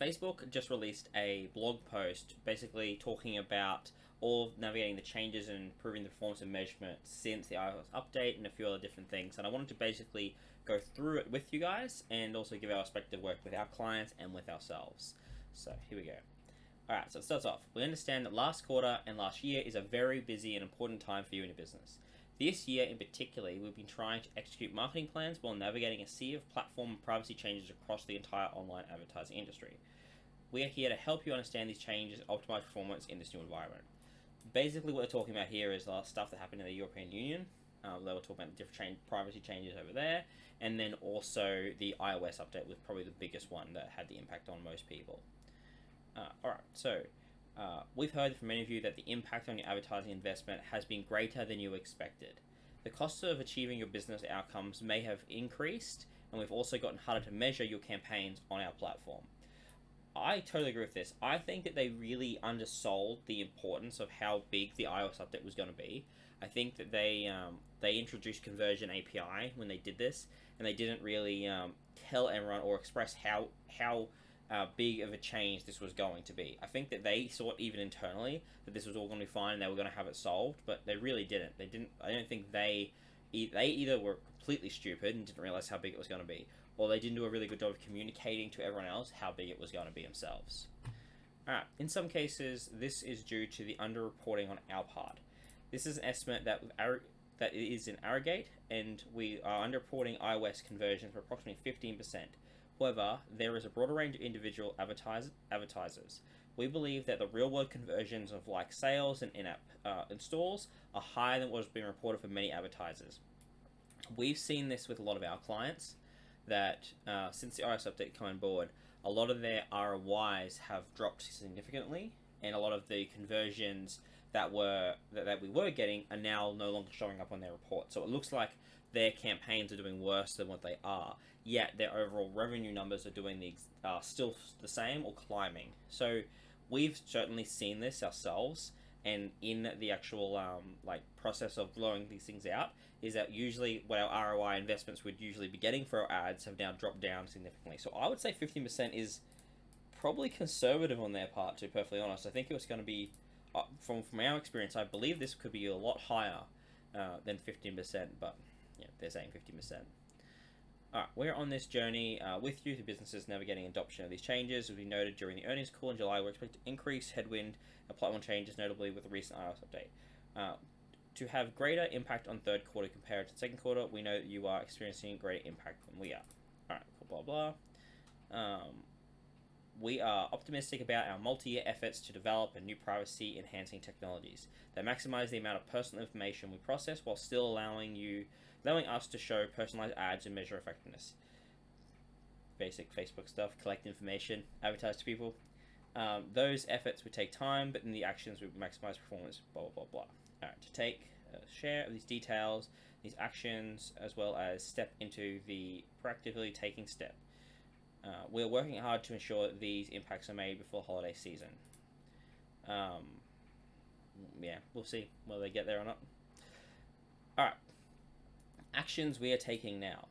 Facebook just released a blog post basically talking about all navigating the changes and improving the performance and measurement since the iOS update and a few other different things. And I wanted to basically go through it with you guys and also give our respective work with our clients and with ourselves. So here we go. Alright, so it starts off. We understand that last quarter and last year is a very busy and important time for you and your business. This year in particular, we've been trying to execute marketing plans while navigating a sea of platform and privacy changes across the entire online advertising industry. We are here to help you understand these changes and optimize performance in this new environment. Basically, what they're talking about here is stuff that happened in the European Union. They were talking about the different privacy changes over there, and then also the iOS update was probably the biggest one that had the impact on most people. Alright, so we've heard from many of you that the impact on your advertising investment has been greater than you expected. The costs of achieving your business outcomes may have increased, and we've also gotten harder to measure your campaigns on our platform. I totally agree with this. I think that they really undersold the importance of how big the iOS update was going to be. I think that they introduced Conversion API when they did this, and they didn't really tell everyone or express how big of a change this was going to be. I think that they thought even internally that this was all going to be fine and they were going to have it solved, but they really didn't. I don't think they either were completely stupid and didn't realize how big it was going to be, or they didn't do a really good job of communicating to everyone else how big it was going to be themselves. Alright, in some cases, this is due to the underreporting on our part. This is an estimate that it is in Arrogate, and we are underreporting iOS conversions for approximately 15%. However, there is a broader range of individual advertisers. We believe that the real-world conversions of like sales and in-app installs are higher than what has been reported for many advertisers. We've seen this with a lot of our clients, that since the iOS update came on board, a lot of their ROIs have dropped significantly, and a lot of the conversions that we were getting are now no longer showing up on their report. So it looks like their campaigns are doing worse than what they are, yet their overall revenue numbers are doing still the same or climbing. So we've certainly seen this ourselves, and in the actual process of blowing these things out, is that usually what our ROI investments would usually be getting for our ads have now dropped down significantly. So I would say 15% is probably conservative on their part, to be perfectly honest. I think it was going to be, from our experience, I believe this could be a lot higher than 15%, but yeah, they're saying 15%. Alright, we're on this journey with you, the businesses navigating adoption of these changes. As we noted during the earnings call in July, we're expecting to increase headwind and platform changes, notably with the recent iOS update. To have greater impact on third quarter compared to second quarter, we know that you are experiencing greater impact than we are. Alright, blah blah blah. We are optimistic about our multi-year efforts to develop new privacy-enhancing technologies that maximize the amount of personal information we process while still allowing us to show personalized ads and measure effectiveness. Basic Facebook stuff, collect information, advertise to people. Those efforts would take time, but then the actions would maximize performance, blah, blah, blah, blah. Alright, to take a share of these details, these actions, as well as step into the proactively taking step. We're working hard to ensure that these impacts are made before holiday season. Yeah, we'll see whether they get there or not. Alright. Actions we are taking now.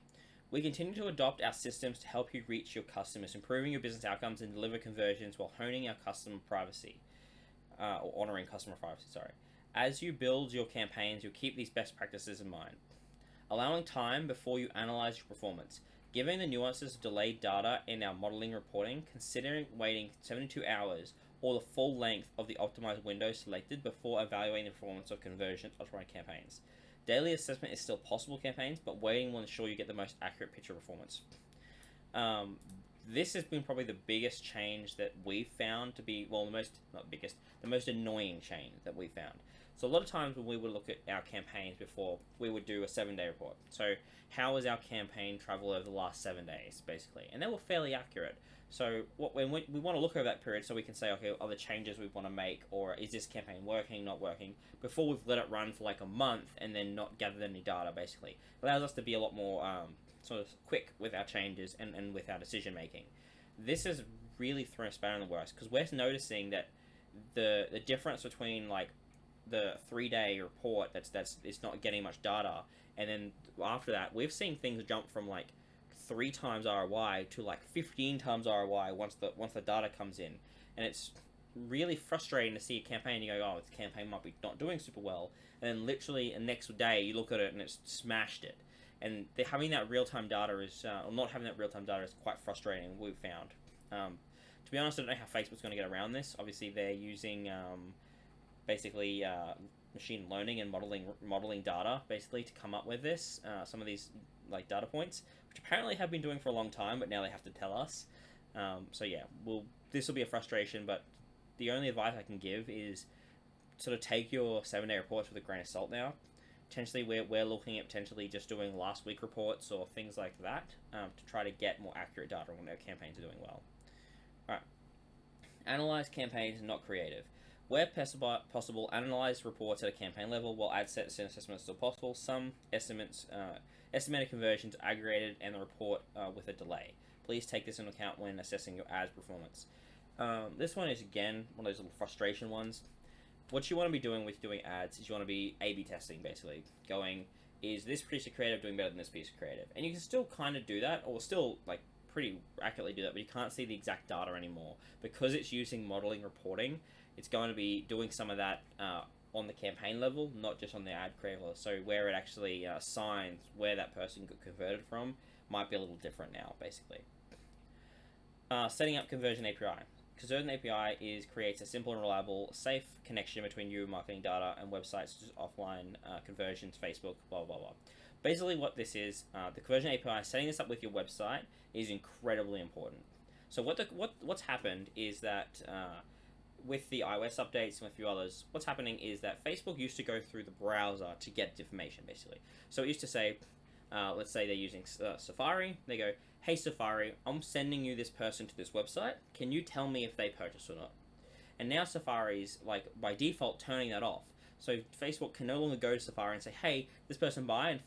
We continue to adopt our systems to help you reach your customers, improving your business outcomes and deliver conversions while honing our customer privacy. Or honoring customer privacy, sorry. As you build your campaigns, you'll keep these best practices in mind. Allowing time before you analyze your performance. Given the nuances of delayed data in our modeling reporting, considering waiting 72 hours or the full length of the optimized window selected before evaluating the performance of conversion optimized campaigns. Daily assessment is still possible campaigns, but waiting will ensure you get the most accurate picture of performance. This has been probably the biggest change that we've found to be, well, the most annoying change that we found. So a lot of times when we would look at our campaigns before, we would do a 7-day report. So how was our campaign travel over the last 7 days, basically? And they were fairly accurate. So when we want to look over that period so we can say, okay, are there changes we want to make, or is this campaign working, not working, before we've let it run for like a month and then not gathered any data, basically. It allows us to be a lot more sort of quick with our changes and with our decision making. This has really thrown a spanner in the works, because we're noticing that the difference between like the 3-day report that's it's not getting much data, and then after that we've seen things jump from like 3 times ROI to like 15 times ROI once the data comes in, and it's really frustrating to see a campaign and you go, oh, this campaign might be not doing super well, and then literally the next day you look at it and it's smashed it. And having that real-time data is, or not having that real-time data is quite frustrating, we've found. To be honest, I don't know how Facebook's going to get around this. Obviously, they're using basically machine learning and modeling data basically to come up with this. Some of these like data points, which apparently have been doing for a long time, but now they have to tell us. So yeah, this will be a frustration, but the only advice I can give is sort of take your 7-day reports with a grain of salt now. Potentially, we're looking at potentially just doing last week reports or things like that to try to get more accurate data when our campaigns are doing well. Alright. Analyze campaigns, not creative. Where possible, analyze reports at a campaign level while ad sets and assessments are still possible. Some estimated conversions are aggregated and the report with a delay. Please take this into account when assessing your ads performance. This one is, again, one of those little frustration ones. What you want to be doing with doing ads is you want to be A/B testing, basically. Going, is this piece of creative doing better than this piece of creative? And you can still kind of do that, or still, like, pretty accurately do that, but you can't see the exact data anymore. Because it's using modeling reporting, it's going to be doing some of that on the campaign level, not just on the ad creative level. So where it actually assigns where that person got converted from might be a little different now, basically. Setting up Conversion API. Conversion API creates a simple and reliable, safe connection between your marketing data and websites, just offline conversions, Facebook, blah, blah, blah. Basically what this is, the Conversion API, setting this up with your website is incredibly important. So what's happened is that with the iOS updates and a few others, what's happening is that Facebook used to go through the browser to get information, basically. So it used to say, let's say they're using Safari, they go, hey Safari, I'm sending you this person to this website, can you tell me if they purchased or not? And now Safari's, like, by default turning that off. So Facebook can no longer go to Safari and say, hey, this person buy, and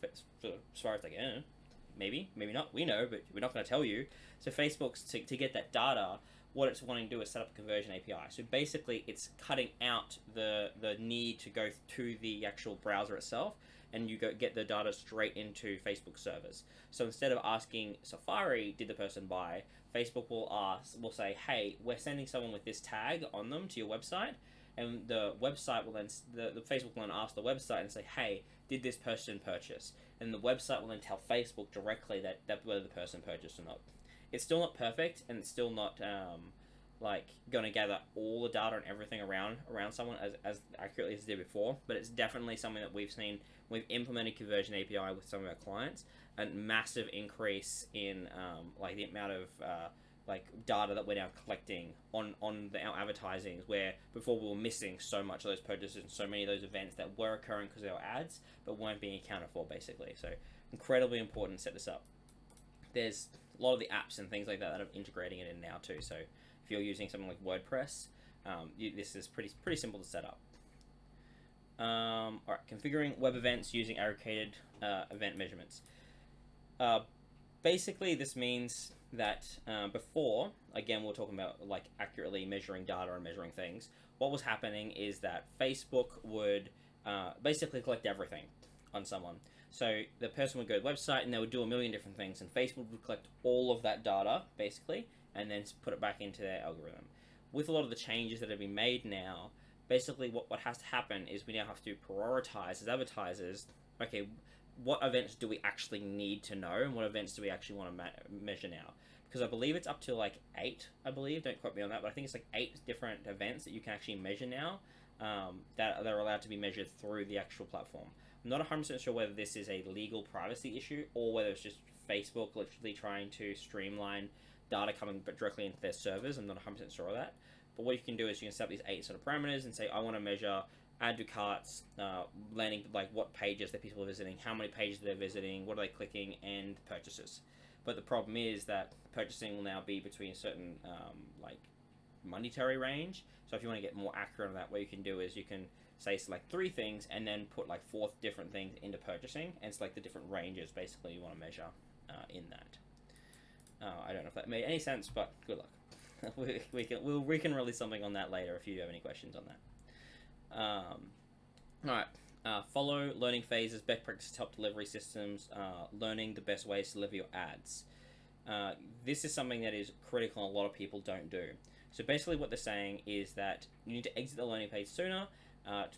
Safari's like, maybe not, we know, but we're not going to tell you. So Facebook's, to get that data, what it's wanting to do is set up a Conversion API. So basically it's cutting out the need to go to the actual browser itself, and you get the data straight into Facebook servers. So instead of asking Safari, did the person buy, Facebook will say, hey, we're sending someone with this tag on them to your website, and the website will then, the Facebook will then ask the website and say, hey, did this person purchase? And the website will then tell Facebook directly that whether the person purchased or not. It's still not perfect, and it's still not like going to gather all the data and everything around someone as accurately as it did before, but it's definitely something that we've seen. We've implemented Conversion API with some of our clients, and massive increase in like the amount of like data that we're now collecting on our advertisings, where before we were missing so much of those purchases and so many of those events that were occurring because of our ads but weren't being accounted for, basically. So incredibly important to set this up. There's a lot of the apps and things like that are integrating it in now too. So if you're using something like WordPress, this is pretty simple to set up. Alright, configuring web events using aggregated event measurements. Basically, this means that before, again, we're talking about like accurately measuring data and measuring things. What was happening is that Facebook would basically collect everything on someone. So the person would go to the website and they would do a million different things, and Facebook would collect all of that data, basically, and then put it back into their algorithm. With a lot of the changes that have been made now, basically what has to happen is we now have to prioritize as advertisers, okay, what events do we actually need to know, and what events do we actually want to measure now? Because I believe it's up to like 8, I believe, don't quote me on that, but I think it's like 8 different events that you can actually measure now that are allowed to be measured through the actual platform. I'm not 100% sure whether this is a legal privacy issue or whether it's just Facebook literally trying to streamline data coming directly into their servers. I'm not 100% sure of that. But what you can do is you can set up these 8 sort of parameters and say, I want to measure add to carts, landing, like what pages that people are visiting, how many pages they're visiting, what are they clicking, and purchases. But the problem is that purchasing will now be between a certain like monetary range. So if you want to get more accurate on that, what you can do is you can say select 3 things and then put like 4 different things into purchasing, and select the different ranges basically you want to measure in that. I don't know if that made any sense, but good luck. we can release something on that later if you have any questions on that. Alright, follow learning phases, best practices to help delivery systems, learning the best ways to deliver your ads. Uh, this is something that is critical and a lot of people don't do. So basically what they're saying is that you need to exit the learning page sooner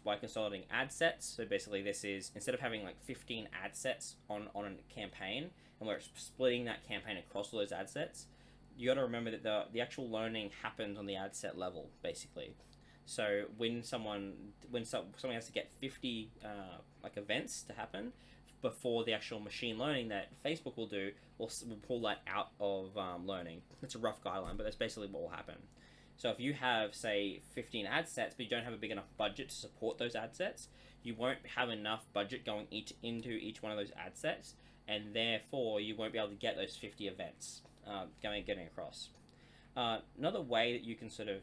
by consolidating ad sets. So basically this is, instead of having like 15 ad sets on a campaign, and we're splitting that campaign across all those ad sets, you got to remember that the actual learning happens on the ad set level, basically. So when someone has to get 50 like events to happen before the actual machine learning that Facebook will do, will pull that out of learning. It's a rough guideline, but that's basically what will happen. So if you have, say, 15 ad sets, but you don't have a big enough budget to support those ad sets, you won't have enough budget going into each one of those ad sets, and therefore you won't be able to get those 50 events getting across. Another way that you can sort of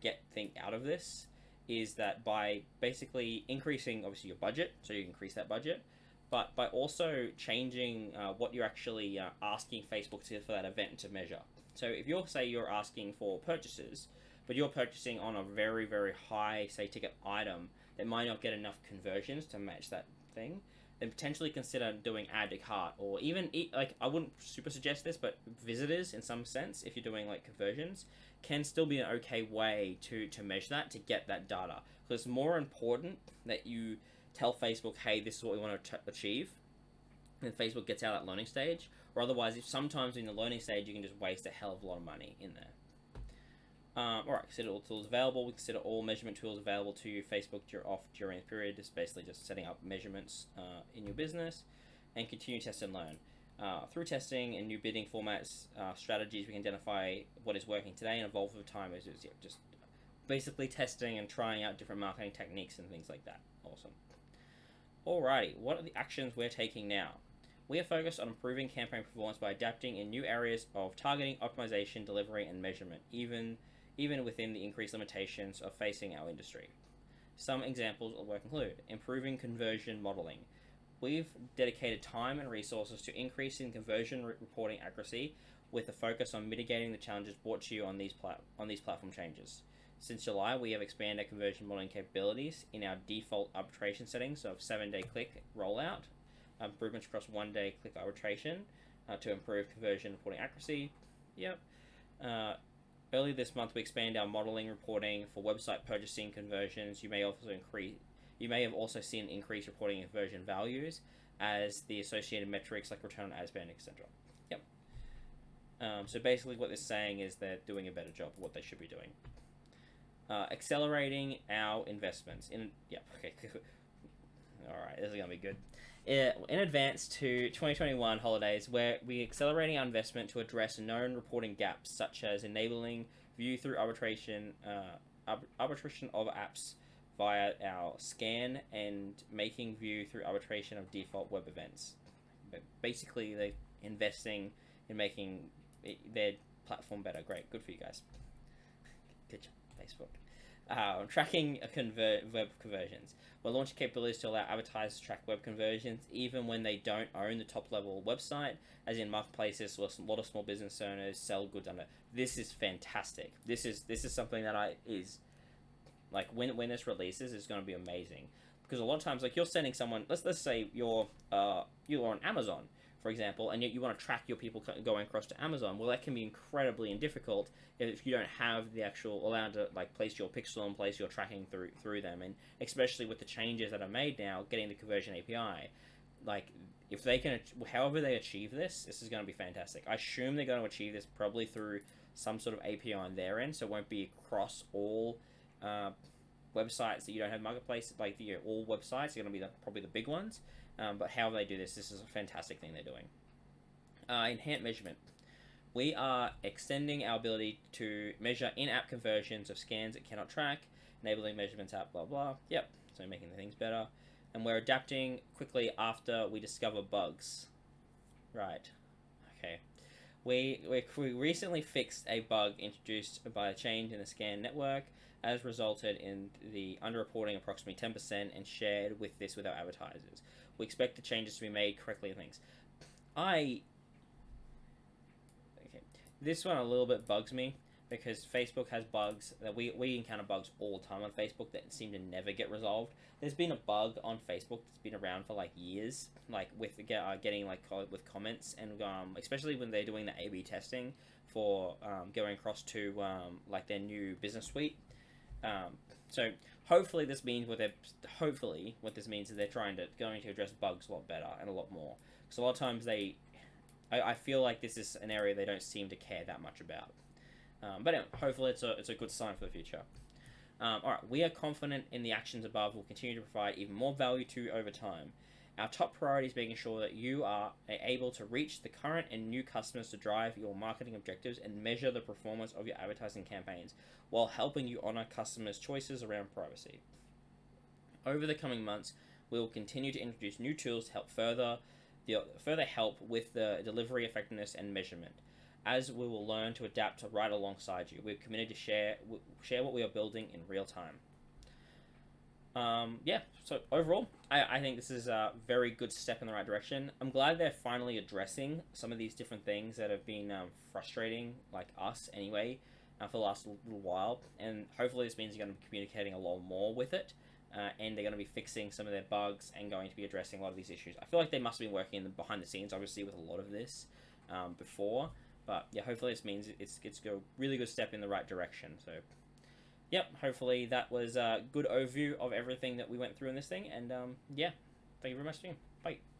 get things out of this is that by basically increasing, obviously, your budget, so you increase that budget, but by also changing what you're actually asking Facebook for that event to measure. So if you're asking for purchases, but you're purchasing on a very, very high, say, ticket item that might not get enough conversions to match that thing, then potentially consider doing add to cart, or even, like, I wouldn't super suggest this, but visitors in some sense, if you're doing like conversions, can still be an okay way to measure that, to get that data. Because it's more important that you tell Facebook, hey, this is what we want to achieve, and Facebook gets out of that learning stage, or otherwise, if sometimes in the learning stage you can just waste a hell of a lot of money in there. Alright, consider all tools available. We consider all measurement tools available to you. Facebook during the period is basically just setting up measurements in your business, and continue test and learn. Through testing and new bidding formats, strategies, we can identify what is working today and evolve over time. Is just basically testing and trying out different marketing techniques and things like that. Awesome. Alrighty, what are the actions we're taking now? We are focused on improving campaign performance by adapting in new areas of targeting, optimization, delivery, and measurement, even within the increased limitations of facing our industry. Some examples of work include improving conversion modeling. We've dedicated time and resources to increasing conversion reporting accuracy, with a focus on mitigating the challenges brought to you on these platform changes. Since July, we have expanded our conversion modeling capabilities in our default arbitration settings of 7-day click rollout, improvements across 1-day click arbitration to improve conversion reporting accuracy. Yep. Earlier this month, we expanded our modeling reporting for website purchasing conversions. You may have also seen increased reporting conversion values as the associated metrics like return on ad spend, etc. Yep. So basically, what they're saying is they're doing a better job of what they should be doing. Accelerating our investments in. Yep. Okay. All right. This is gonna be good. In advance to 2021 holidays, where we're accelerating our investment to address known reporting gaps, such as enabling view through arbitration of apps via our scan, and making view through arbitration of default web events. But basically, they're investing in making their platform better. Great, good for you guys. Good job, Facebook. Tracking web conversions. We're launching capabilities to allow advertisers to track web conversions even when they don't own the top level website, as in marketplaces where a lot of small business owners sell goods under. This is fantastic. This is something that is like, when this releases, is going to be amazing, because a lot of times, like, you're sending someone, let's say you're on Amazon, for example, and yet you want to track your people going across to Amazon. Well, that can be incredibly difficult if you don't have the actual allowed to, like, place your pixel and place your tracking through them, and especially with the changes that are made now, getting the conversion API, like, if they can, however they achieve this is going to be fantastic. I assume they're going to achieve this probably through some sort of API on their end, so it won't be across all websites that you don't have marketplace, like all websites are going to be probably the big ones. But how they do this is a fantastic thing they're doing. Enhanced measurement. We are extending our ability to measure in-app conversions of scans it cannot track, enabling measurements app, blah, blah. Yep, so making the things better. And we're adapting quickly after we discover bugs. Right. Okay. We recently fixed a bug introduced by a change in the scan network, as resulted in the underreporting approximately 10%, and shared with our advertisers. We expect the changes to be made correctly and things. Okay. This one a little bit bugs me. because Facebook has bugs that we encounter bugs all the time on Facebook that seem to never get resolved. There's been a bug on Facebook that's been around for like years, like with getting like with comments, and especially when they're doing the A/B testing for going across to like their new business suite. So hopefully this means what this means is they're going to address bugs a lot better and a lot more. Because a lot of times I feel like this is an area they don't seem to care that much about. But anyway, hopefully it's a good sign for the future. Alright, we are confident in the actions above will continue to provide even more value to you over time. Our top priority is making sure that you are able to reach the current and new customers to drive your marketing objectives and measure the performance of your advertising campaigns while helping you honor customers' choices around privacy. Over the coming months, we will continue to introduce new tools to help further help with the delivery effectiveness and measurement. As we will learn to adapt right alongside you, we're committed to share what we are building in real time. Yeah, so overall, I think this is a very good step in the right direction. I'm glad they're finally addressing some of these different things that have been frustrating, like us anyway, for the last little while. And hopefully this means you're going to be communicating a lot more with it. And they're going to be fixing some of their bugs and going to be addressing a lot of these issues. I feel like they must have been working behind the scenes, obviously, with a lot of this before. But yeah, hopefully this means it's a really good step in the right direction. So, yep, hopefully that was a good overview of everything that we went through in this thing. And yeah, thank you very much, team. Bye.